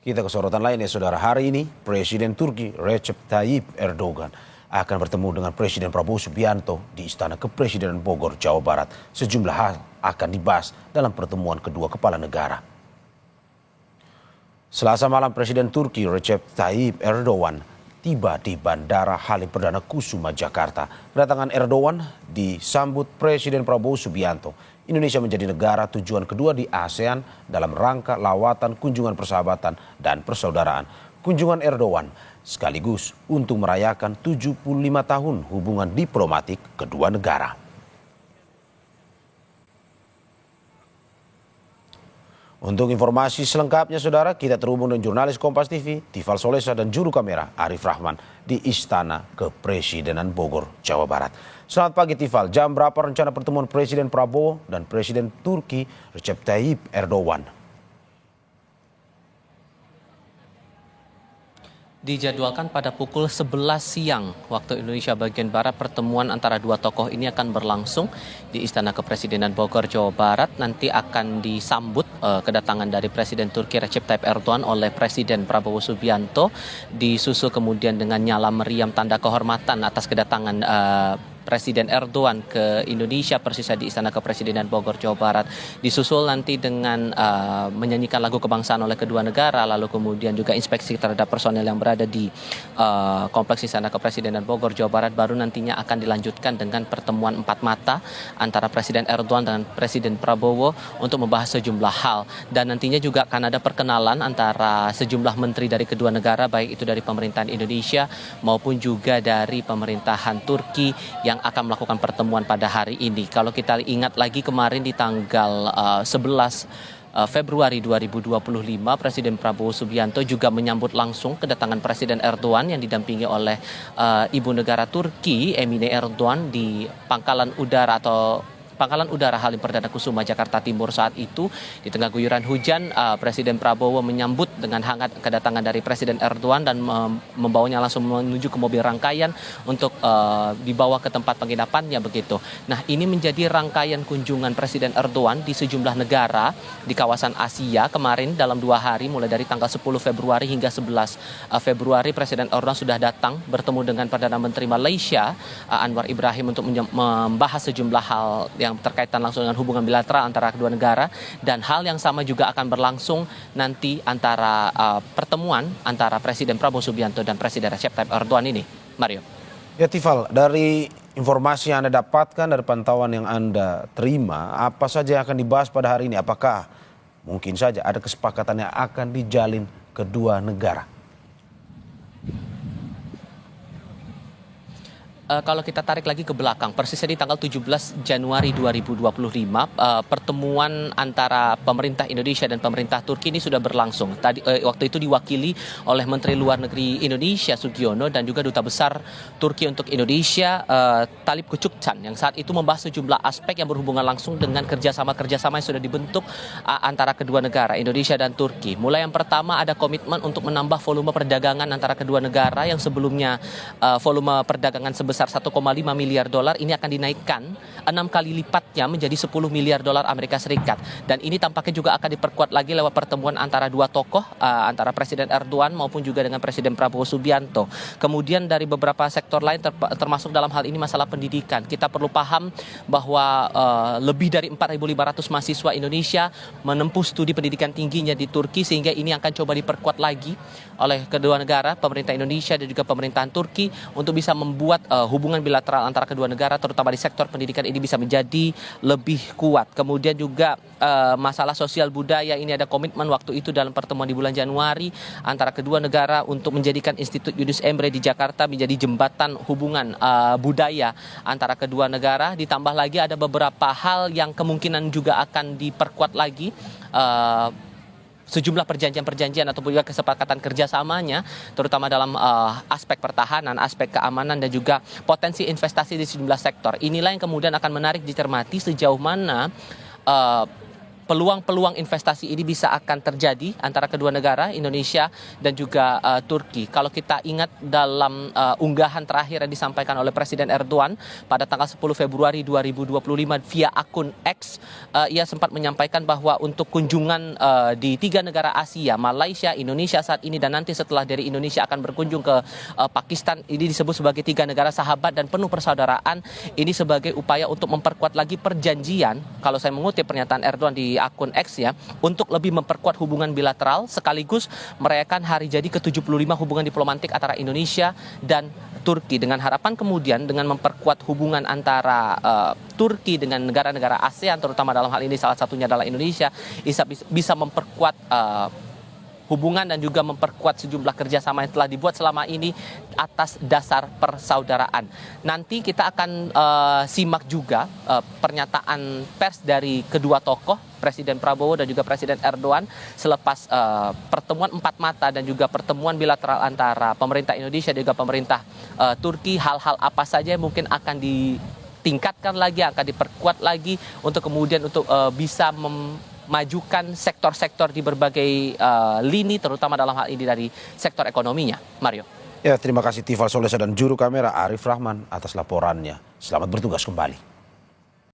Kita ke sorotan lainnya, saudara. Hari ini, Presiden Turki Recep Tayyip Erdogan akan bertemu dengan Presiden Prabowo Subianto di Istana Kepresidenan Bogor, Jawa Barat. Sejumlah hal akan dibahas dalam pertemuan kedua kepala negara. Selasa malam, Presiden Turki Recep Tayyip Erdogan tiba di Bandara Halim Perdana Kusuma, Jakarta. Kedatangan Erdogan disambut Presiden Prabowo Subianto. Indonesia menjadi negara tujuan kedua di ASEAN dalam rangka lawatan kunjungan persahabatan dan persaudaraan. Kunjungan Erdogan sekaligus untuk merayakan 75 tahun hubungan diplomatik kedua negara. Untuk informasi selengkapnya, saudara, kita terhubung dengan jurnalis Kompas TV, Tifal Solesa, dan juru kamera Arif Rahman di Istana Kepresidenan Bogor, Jawa Barat. Selamat pagi, Tifal. Jam berapa rencana pertemuan Presiden Prabowo dan Presiden Turki Recep Tayyip Erdogan? Dijadwalkan pada pukul 11 siang waktu Indonesia bagian Barat. Pertemuan antara dua tokoh ini akan berlangsung di Istana Kepresidenan Bogor, Jawa Barat. Nanti akan disambut kedatangan dari Presiden Turki Recep Tayyip Erdogan oleh Presiden Prabowo Subianto, disusul kemudian dengan nyala meriam tanda kehormatan atas kedatangan Presiden Erdogan ke Indonesia persisnya di Istana Kepresidenan Bogor, Jawa Barat. Disusul nanti dengan menyanyikan lagu kebangsaan oleh kedua negara, lalu kemudian juga inspeksi terhadap personel yang berada di kompleks Istana Kepresidenan Bogor, Jawa Barat. Baru nantinya akan dilanjutkan dengan pertemuan empat mata antara Presiden Erdogan dan Presiden Prabowo untuk membahas sejumlah hal. Dan nantinya juga akan ada perkenalan antara sejumlah menteri dari kedua negara, baik itu dari pemerintahan Indonesia maupun juga dari pemerintahan Turki yang akan melakukan pertemuan pada hari ini. Kalau kita ingat lagi kemarin di tanggal 11 Februari 2025, Presiden Prabowo Subianto juga menyambut langsung kedatangan Presiden Erdogan yang didampingi oleh Ibu Negara Turki Emine Erdogan di Pangkalan Udara Halim Perdana Kusuma, Jakarta Timur. Saat itu di tengah guyuran hujan, Presiden Prabowo menyambut dengan hangat kedatangan dari Presiden Erdogan dan membawanya langsung menuju ke mobil rangkaian untuk dibawa ke tempat penginapannya begitu. Nah, ini menjadi rangkaian kunjungan Presiden Erdogan di sejumlah negara di kawasan Asia kemarin dalam 2 hari, mulai dari tanggal 10 Februari hingga 11 Februari. Presiden Erdogan sudah datang bertemu dengan Perdana Menteri Malaysia Anwar Ibrahim untuk membahas sejumlah hal yang terkaitan langsung dengan hubungan bilateral antara kedua negara, dan hal yang sama juga akan berlangsung nanti antara pertemuan antara Presiden Prabowo Subianto dan Presiden Recep Tayyip Erdogan ini. Mario. Ya, Tifal, dari informasi yang Anda dapatkan, dari pantauan yang Anda terima, apa saja yang akan dibahas pada hari ini? Apakah mungkin saja ada kesepakatan yang akan dijalin kedua negara? Kalau kita tarik lagi ke belakang, persisnya di tanggal 17 Januari 2025, pertemuan antara pemerintah Indonesia dan pemerintah Turki ini sudah berlangsung. Waktu itu diwakili oleh Menteri Luar Negeri Indonesia Sugiono dan juga Duta Besar Turki untuk Indonesia Talip Kucukcan, yang saat itu membahas sejumlah aspek yang berhubungan langsung dengan kerjasama yang sudah dibentuk antara kedua negara, Indonesia dan Turki. Mulai yang pertama ada komitmen untuk menambah volume perdagangan antara kedua negara yang sebelumnya volume perdagangan sebesar 1,5 miliar dolar, ini akan dinaikkan 6 kali lipatnya menjadi 10 miliar dolar Amerika Serikat. Dan ini tampaknya juga akan diperkuat lagi lewat pertemuan antara dua tokoh, antara Presiden Erdogan maupun juga dengan Presiden Prabowo Subianto. Kemudian dari beberapa sektor lain termasuk dalam hal ini masalah pendidikan. Kita perlu paham bahwa lebih dari 4.500 mahasiswa Indonesia menempuh studi pendidikan tingginya di Turki, sehingga ini akan coba diperkuat lagi oleh kedua negara, pemerintah Indonesia dan juga pemerintahan Turki, untuk bisa membuat hubungan bilateral antara kedua negara terutama di sektor pendidikan ini bisa menjadi lebih kuat. Kemudian juga masalah sosial budaya, ini ada komitmen waktu itu dalam pertemuan di bulan Januari antara kedua negara untuk menjadikan Institut Yunus Emre di Jakarta menjadi jembatan hubungan budaya antara kedua negara. Ditambah lagi ada beberapa hal yang kemungkinan juga akan diperkuat lagi, sejumlah perjanjian-perjanjian ataupun juga kesepakatan kerjasamanya, terutama dalam aspek pertahanan, aspek keamanan, dan juga potensi investasi di sejumlah sektor. Inilah yang kemudian akan menarik dicermati sejauh mana peluang-peluang investasi ini bisa akan terjadi antara kedua negara, Indonesia dan juga Turki. Kalau kita ingat dalam unggahan terakhir yang disampaikan oleh Presiden Erdogan pada tanggal 10 Februari 2025 via akun X, ia sempat menyampaikan bahwa untuk kunjungan di 3 negara Asia, Malaysia, Indonesia saat ini dan nanti setelah dari Indonesia akan berkunjung ke Pakistan, ini disebut sebagai 3 negara sahabat dan penuh persaudaraan. Ini sebagai upaya untuk memperkuat lagi perjanjian, kalau saya mengutip pernyataan Erdogan di akun X ya, untuk lebih memperkuat hubungan bilateral sekaligus merayakan hari jadi ke-75 hubungan diplomatik antara Indonesia dan Turki, dengan harapan kemudian dengan memperkuat hubungan antara Turki dengan negara-negara ASEAN, terutama dalam hal ini salah satunya adalah Indonesia, bisa memperkuat hubungan dan juga memperkuat sejumlah kerjasama yang telah dibuat selama ini atas dasar persaudaraan. Nanti kita akan simak juga pernyataan pers dari kedua tokoh, Presiden Prabowo dan juga Presiden Erdogan, selepas pertemuan 4 mata dan juga pertemuan bilateral antara pemerintah Indonesia dan juga pemerintah Turki. Hal-hal apa saja yang mungkin akan ditingkatkan lagi, akan diperkuat lagi untuk kemudian untuk bisa majukan sektor-sektor di berbagai lini, terutama dalam hal ini dari sektor ekonominya. Mario. Ya, terima kasih Tifal Solesa dan juru kamera Arif Rahman atas laporannya. Selamat bertugas kembali.